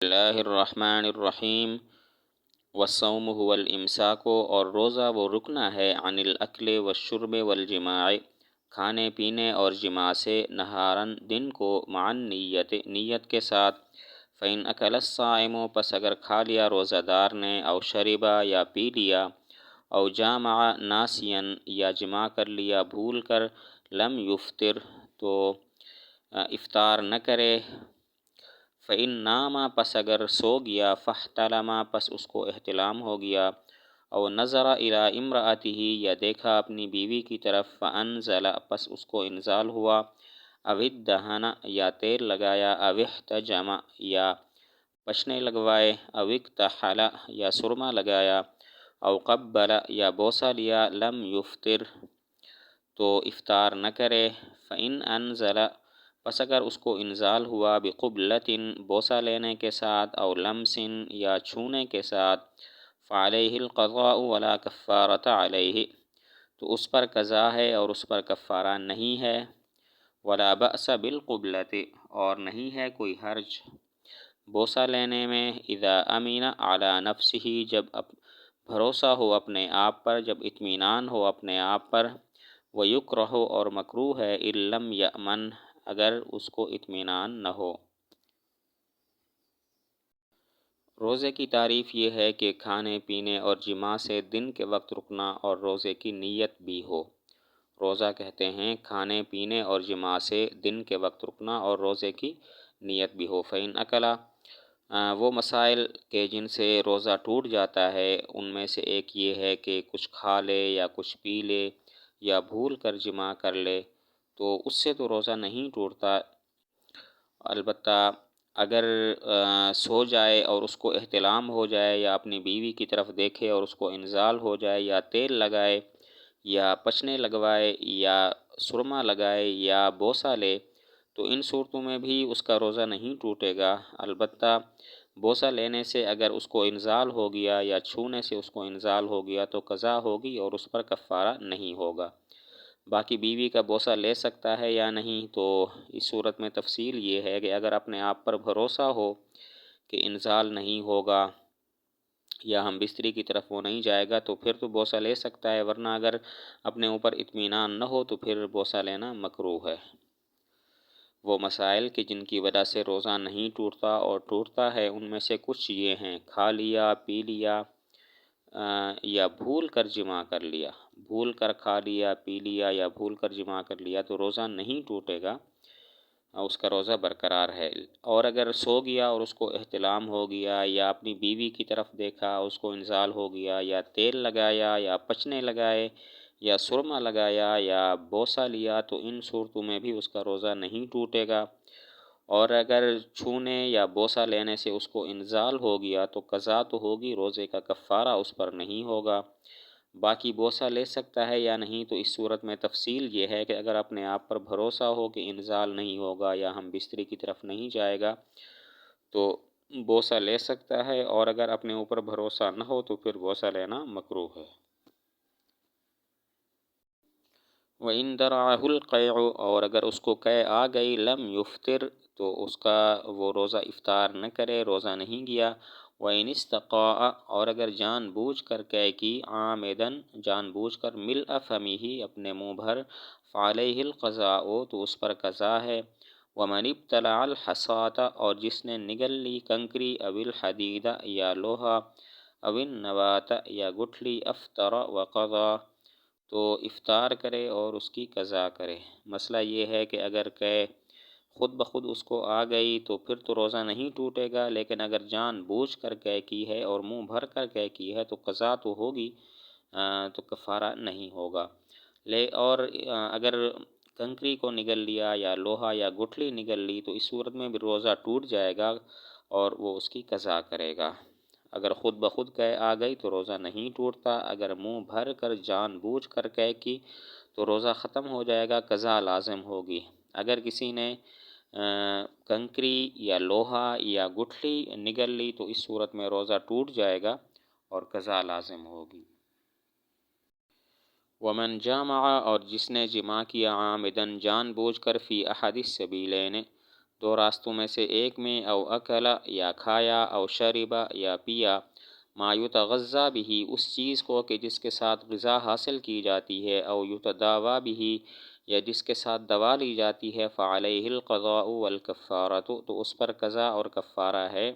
اللہ الرحمن الرحیم والصوم هو الامساک، اور روزہ وہ رکنا ہے عن الاکل والشرب والجماع، کھانے پینے اور جماع سے، نہاراً دن کو، مع النیت نیت کے ساتھ۔ فإن أكل الصائم، پس اگر کھا لیا روزہ دار نے، او شربا یا پی لیا، او جامع ناسیا یا جماع کر لیا بھول کر، لم یفطر تو افطار نہ کرے۔ فإن نام، پس اگر سو گیا، فاحتلم، پس اس کو احتلام ہو گیا، او نظر الی امرأتہ، یا دیکھا اپنی بیوی کی طرف، فانزل، پس اس کو انزال ہوا، او ادہن، یا تیل لگایا، او احتجم، یا پشنے لگوائے، او اکتحل، یا سرما لگایا، او قبل، یا بوسہ لیا، لم یفطر تو افطار نہ کرے۔ فإن انزل، پس اگر اس کو انزال ہوا، بقبلۃ، بوسہ لینے کے ساتھ، او لمس، یا چھونے کے ساتھ، فعلیہ القضاء ولا کفارۃ علیہ، تو اس پر قضا ہے اور اس پر کفارہ نہیں ہے۔ ولا بأس بالقبلۃ، اور نہیں ہے کوئی حرج بوسہ لینے میں، اذا امن علی نفسہ، جب بھروسہ ہو اپنے آپ پر، جب اطمینان ہو اپنے آپ پر۔ ویکرہ، اور مکروہ ہے، ان لم یأمن، اگر اس کو اطمینان نہ ہو۔ روزے کی تعریف یہ ہے کہ کھانے پینے اور جماع سے دن کے وقت رکنا اور روزے کی نیت بھی ہو۔ روزہ کہتے ہیں کھانے پینے اور جماع سے دن کے وقت رکنا اور روزے کی نیت بھی ہو۔ فإن أكل، وہ مسائل کہ جن سے روزہ ٹوٹ جاتا ہے، ان میں سے ایک یہ ہے کہ کچھ کھا لے یا کچھ پی لے یا بھول کر جماع کر لے، تو اس سے تو روزہ نہیں ٹوٹتا۔ البتہ اگر سو جائے اور اس کو احتلام ہو جائے، یا اپنی بیوی کی طرف دیکھے اور اس کو انزال ہو جائے، یا تیل لگائے یا پچنے لگوائے یا سرما لگائے یا بوسہ لے، تو ان صورتوں میں بھی اس کا روزہ نہیں ٹوٹے گا۔ البتہ بوسہ لینے سے اگر اس کو انزال ہو گیا یا چھونے سے اس کو انزال ہو گیا تو قضا ہوگی اور اس پر کفارہ نہیں ہوگا۔ باقی بیوی کا بوسہ لے سکتا ہے یا نہیں، تو اس صورت میں تفصیل یہ ہے کہ اگر اپنے آپ پر بھروسہ ہو کہ انزال نہیں ہوگا یا ہم بستری کی طرف وہ نہیں جائے گا، تو پھر تو بوسہ لے سکتا ہے، ورنہ اگر اپنے اوپر اطمینان نہ ہو تو پھر بوسہ لینا مکروہ ہے۔ وہ مسائل کہ جن کی وجہ سے روزہ نہیں ٹوٹتا اور ٹوٹتا ہے، ان میں سے کچھ یہ ہیں: کھا لیا، پی لیا، یا بھول کر جماع کر لیا۔ بھول کر کھا لیا، پی لیا یا بھول کر جماع کر لیا تو روزہ نہیں ٹوٹے گا، اس کا روزہ برقرار ہے۔ اور اگر سو گیا اور اس کو احتلام ہو گیا، یا اپنی بیوی کی طرف دیکھا اس کو انزال ہو گیا، یا تیل لگایا یا پچنے لگائے یا سرما لگایا یا بوسہ لیا، تو ان صورتوں میں بھی اس کا روزہ نہیں ٹوٹے گا۔ اور اگر چھونے یا بوسہ لینے سے اس کو انزال ہو گیا تو قضا تو ہوگی، روزے کا کفارہ اس پر نہیں ہوگا۔ باقی بوسہ لے سکتا ہے یا نہیں، تو اس صورت میں تفصیل یہ ہے کہ اگر اپنے آپ پر بھروسہ ہو کہ انزال نہیں ہوگا یا ہم بستری کی طرف نہیں جائے گا، تو بوسہ لے سکتا ہے، اور اگر اپنے اوپر بھروسہ نہ ہو تو پھر بوسہ لینا مکروہ ہے۔ وَإِن دَرَعَهُ الْقَيْعُ، اور اگر اس کو قے آ گئی، لم یفطر تو اس کا وہ روزہ افطار نہ کرے، روزہ نہیں گیا۔ وَإِنِ اسْتَقَاءَ، اور اگر جان بوجھ کر قے کی، عامداً جان بوجھ کر، ملء فمہ اپنے منہ بھر، فعلیہ القضاء تو اس پر قضا ہے۔ وَمَنِ ابْتَلَعَ الْحَصَاةَ، اور جس نے نگل لی کنکری، او الحدید یا لوہا، او النواة یا گٹھلی، افطر وقضا تو افطار کرے اور اس کی قضا کرے۔ مسئلہ یہ ہے کہ اگر قے خود بخود اس کو آ گئی تو پھر تو روزہ نہیں ٹوٹے گا، لیکن اگر جان بوجھ کر قے کی ہے اور منہ بھر کر قے کی ہے تو قضا تو ہوگی، تو کفارہ نہیں ہوگا۔ اور اگر کنکری کو نگل لیا یا لوہا یا گٹھلی نگل لی تو اس صورت میں بھی روزہ ٹوٹ جائے گا اور وہ اس کی قضا کرے گا۔ اگر خود بخود قے آ گئی تو روزہ نہیں ٹوٹتا، اگر منہ بھر کر جان بوجھ کر قے کی تو روزہ ختم ہو جائے گا، قضا لازم ہوگی۔ اگر کسی نے کنکری یا لوہا یا گٹھلی نگل لی تو اس صورت میں روزہ ٹوٹ جائے گا اور قضا لازم ہوگی۔ ومن جامع، اور جس نے جماع کیا، عامداً جان بوجھ کر، فی احد السبیلین دو راستوں میں سے ایک میں، او اکلا یا کھایا، او شربا یا پیا، ما یتغذا بھی اس چیز کو کہ جس کے ساتھ غذا حاصل کی جاتی ہے، او یتداوا بھی یا جس کے ساتھ دوا لی جاتی ہے، فعلیہ القضاء والکفارۃ تو اس پر قضا اور کفارہ ہے۔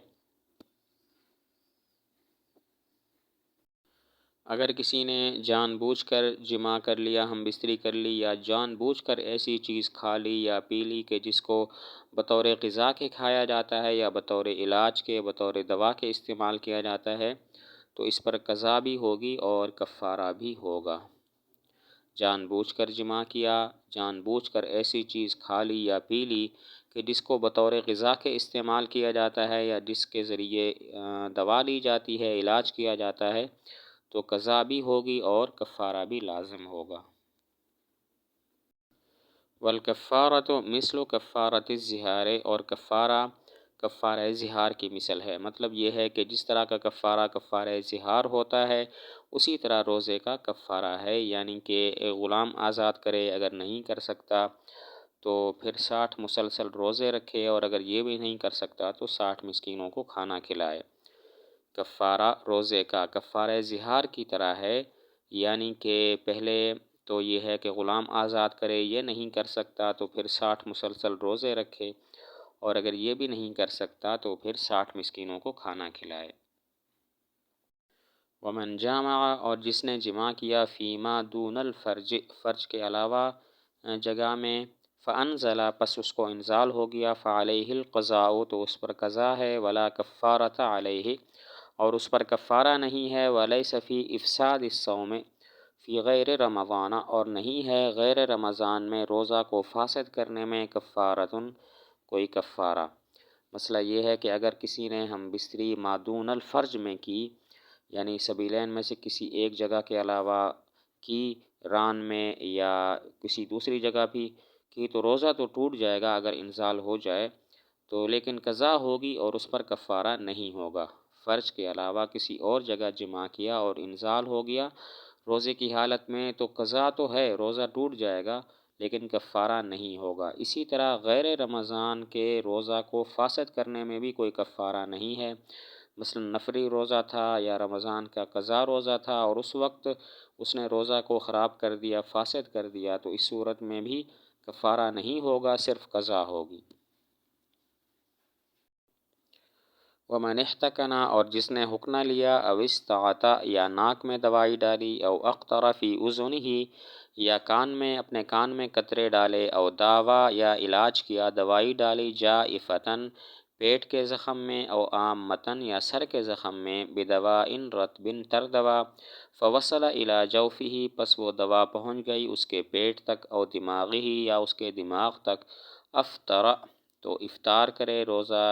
اگر کسی نے جان بوجھ کر جماع کر لیا، ہم بستری کر لی، یا جان بوجھ کر ایسی چیز کھا لی یا پی لی کہ جس کو بطور غذا کے کھایا جاتا ہے یا بطور علاج کے، بطور دوا کے استعمال کیا جاتا ہے، تو اس پر قضا بھی ہوگی اور کفارہ بھی ہوگا۔ جان بوجھ کر جماع کیا، جان بوجھ کر ایسی چیز کھا لی یا پی لی کہ جس کو بطور غذا کے استعمال کیا جاتا ہے یا جس کے ذریعے دوا لی جاتی ہے، علاج کیا جاتا ہے، تو قضا بھی ہوگی اور کفارہ بھی لازم ہوگا۔ والکفارۃ مثل کفارۃ الظہار اور کفارہ ظہار کی مثل ہے۔ مطلب یہ ہے کہ جس طرح کا کفارہ ظہار ہوتا ہے، اسی طرح روزے کا کفارہ ہے، یعنی کہ غلام آزاد کرے، اگر نہیں کر سکتا تو پھر 60 مسلسل روزے رکھے، اور اگر یہ بھی نہیں کر سکتا تو 60 مسکینوں کو کھانا کھلائے۔ کفارہ روزے کا کفارہ ظہار کی طرح ہے، یعنی کہ پہلے تو یہ ہے کہ غلام آزاد کرے، یہ نہیں کر سکتا تو پھر 60 مسلسل روزے رکھے، اور اگر یہ بھی نہیں کر سکتا تو پھر 60 مسکینوں کو کھانا کھلائے۔ ومن جامع اور جس نے جماع کیا، فیما دون الفرج فرج کے علاوہ جگہ میں، فانزل پس اس کو انزال ہو گیا، فعلیہ القضاء تو اس پر قضا ہے، ولا کفارۃ علیہ اور اس پر کفارہ نہیں ہے، ولیس فی افساد الصوم فی غیر رمضان اور نہیں ہے غیر رمضان میں روزہ کو فاسد کرنے میں کفارۃ کوئی کفارہ۔ مسئلہ یہ ہے کہ اگر کسی نے ہم بستری مادون الفرج میں کی، یعنی سبیلین میں سے کسی ایک جگہ کے علاوہ کی، ران میں یا کسی دوسری جگہ بھی کی، تو روزہ تو ٹوٹ جائے گا اگر انزال ہو جائے تو، لیکن قضا ہوگی اور اس پر کفارہ نہیں ہوگا۔ فرج کے علاوہ کسی اور جگہ جماع کیا اور انزال ہو گیا روزے کی حالت میں، تو قضا تو ہے، روزہ ٹوٹ جائے گا لیکن کفارہ نہیں ہوگا۔ اسی طرح غیر رمضان کے روزہ کو فاسد کرنے میں بھی کوئی کفارہ نہیں ہے۔ مثلا نفری روزہ تھا یا رمضان کا قضا روزہ تھا، اور اس وقت اس نے روزہ کو خراب کر دیا، فاسد کر دیا، تو اس صورت میں بھی کفارہ نہیں ہوگا، صرف قضا ہوگی۔ ومن احتکن اور جس نے حقنہ لیا، او استعطا یا ناک میں دوائی ڈالی، او اقطر فی اذنہ یا کان میں اپنے کان میں قطرے ڈالے، او داوا یا علاج کیا، دوائی ڈالی، جائفتن پیٹ کے زخم میں، او عامتن یا سر کے زخم میں، بدواء رطب تر دوا، فوصل الی جوفہ پس وہ دوا پہنچ گئی اس کے پیٹ تک، او دماغہ یا اس کے دماغ تک، افطر تو افطار کرے، روزہ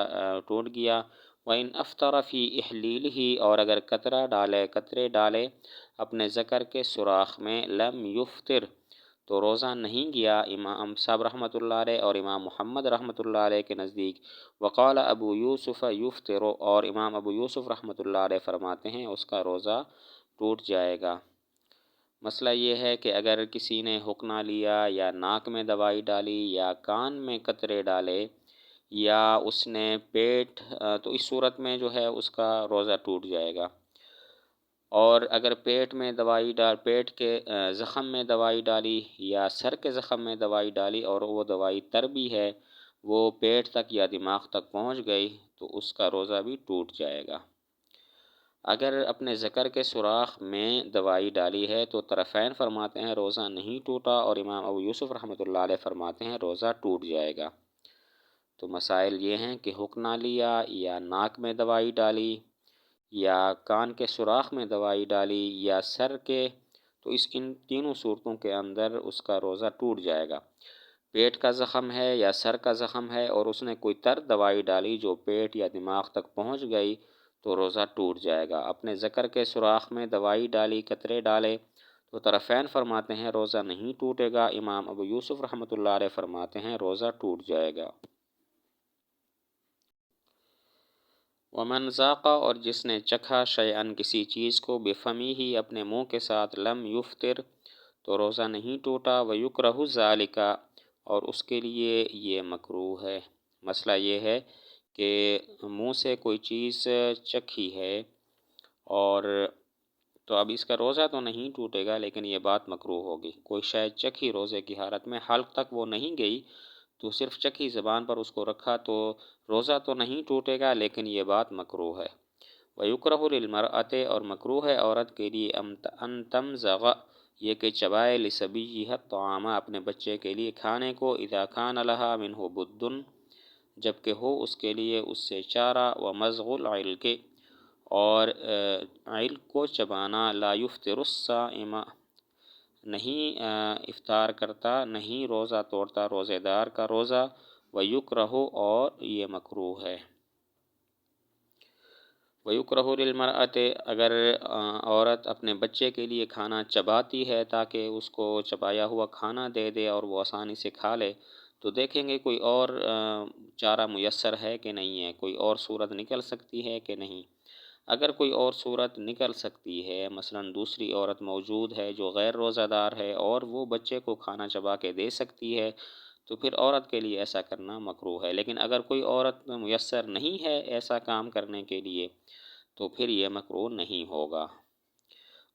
ٹوٹ گیا۔ وَإِنْ أَفْطَرَ فِي إِحْلِيلِهِ اور اگر قطرے ڈالے اپنے ذکر کے سوراخ میں، لم یفطر تو روزہ نہیں گیا، امام صاحب رحمۃ اللہ علیہ اور امام محمد رحمۃ اللہ علیہ کے نزدیک۔ وقال ابو یوسف یفطر اور امام ابو یوسف رحمۃ اللہ علیہ فرماتے ہیں اس کا روزہ ٹوٹ جائے گا۔ مسئلہ یہ ہے کہ اگر کسی نے حقنہ لیا یا ناک میں دوائی ڈالی یا کان میں قطرے ڈالے یا اس نے پیٹ، تو اس صورت میں جو ہے اس کا روزہ ٹوٹ جائے گا۔ اور اگر پیٹ کے زخم میں دوائی ڈالی یا سر کے زخم میں دوائی ڈالی اور وہ دوائی تر بھی ہے، وہ پیٹ تک یا دماغ تک پہنچ گئی، تو اس کا روزہ بھی ٹوٹ جائے گا۔ اگر اپنے ذکر کے سوراخ میں دوائی ڈالی ہے تو طرفین فرماتے ہیں روزہ نہیں ٹوٹا، اور امام ابو یوسف رحمۃ اللہ علیہ فرماتے ہیں روزہ ٹوٹ جائے گا۔ تو مسائل یہ ہیں کہ حقنہ لیا یا ناک میں دوائی ڈالی یا کان کے سوراخ میں دوائی ڈالی یا سر کے، تو ان تینوں صورتوں کے اندر اس کا روزہ ٹوٹ جائے گا۔ پیٹ کا زخم ہے یا سر کا زخم ہے اور اس نے کوئی تر دوائی ڈالی جو پیٹ یا دماغ تک پہنچ گئی، تو روزہ ٹوٹ جائے گا۔ اپنے ذکر کے سوراخ میں دوائی ڈالی، قطرے ڈالے، تو طرفین فرماتے ہیں روزہ نہیں ٹوٹے گا، امام ابو یوسف رحمۃ اللہ علیہ فرماتے ہیں روزہ ٹوٹ جائے گا۔ ومن ذاق اور جس نے چکھا شیئن کسی چیز کو، بفمہ اپنے منہ کے ساتھ، لم یفطر تو روزہ نہیں ٹوٹا، ویکرہ ذالک اور اس کے لیے یہ مکروہ ہے۔ مسئلہ یہ ہے کہ منہ سے کوئی چیز چکھی ہے اور تو اب اس کا روزہ تو نہیں ٹوٹے گا، لیکن یہ بات مکروہ ہوگی۔ کوئی شاید چکھی روزے کی حالت میں، حلق تک وہ نہیں گئی تو صرف چکھی زبان پر اس کو رکھا، تو روزہ تو نہیں ٹوٹے گا لیکن یہ بات مکروہ ہے۔ وَيُكْرَهُ لِلْمَرْأَةِ اور مکروہ ہے عورت کے لیے أَن تَمْزَغَ یہ کہ چبائے لِصَبِيِّهَا الطَّعَامَ اپنے بچے کے لیے کھانے کو، إِذَا كَانَ لَهَا مِنْهُ بُدٌّ جبکہ ہو اس کے لیے اس سے چارہ، وَمَزْغُ الْعِلْقِ اور علق کو چبانا، لا يفطر الصائم نہیں افطار کرتا، نہیں روزہ توڑتا روزے دار کا روزہ، وَيُكْرَهُ اور یہ مکروہ ہے۔ وَيُكْرَهُ لِلْمَرْأَةِ اگر عورت اپنے بچے کے لیے کھانا چباتی ہے تاکہ اس کو چبایا ہوا کھانا دے دے اور وہ آسانی سے کھا لے، تو دیکھیں گے کوئی اور چارہ میسر ہے کہ نہیں ہے، کوئی اور صورت نکل سکتی ہے کہ نہیں۔ اگر کوئی اور صورت نکل سکتی ہے، مثلا دوسری عورت موجود ہے جو غیر روزہ دار ہے اور وہ بچے کو کھانا چبا کے دے سکتی ہے، تو پھر عورت کے لیے ایسا کرنا مکروہ ہے۔ لیکن اگر کوئی عورت میسر نہیں ہے ایسا کام کرنے کے لیے تو پھر یہ مکروہ نہیں ہوگا۔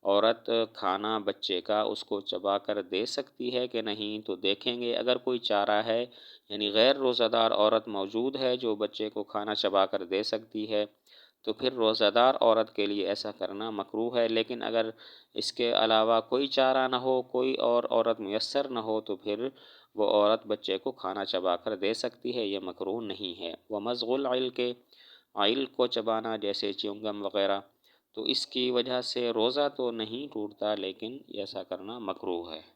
عورت کھانا بچے کا اس کو چبا کر دے سکتی ہے کہ نہیں، تو دیکھیں گے اگر کوئی چارہ ہے یعنی غیر روزہ دار عورت موجود ہے جو بچے کو کھانا چبا کر دے سکتی ہے، تو پھر روزہ دار عورت کے لیے ایسا کرنا مکروہ ہے۔ لیکن اگر اس کے علاوہ کوئی چارہ نہ ہو، کوئی اور عورت میسر نہ ہو، تو پھر وہ عورت بچے کو کھانا چبا کر دے سکتی ہے، یہ مکروہ نہیں ہے۔ وَمَزْغُ الْعِلْقِ علق کو چبانا جیسے چیونگم وغیرہ، تو اس کی وجہ سے روزہ تو نہیں ٹوٹتا لیکن ایسا کرنا مکروہ ہے۔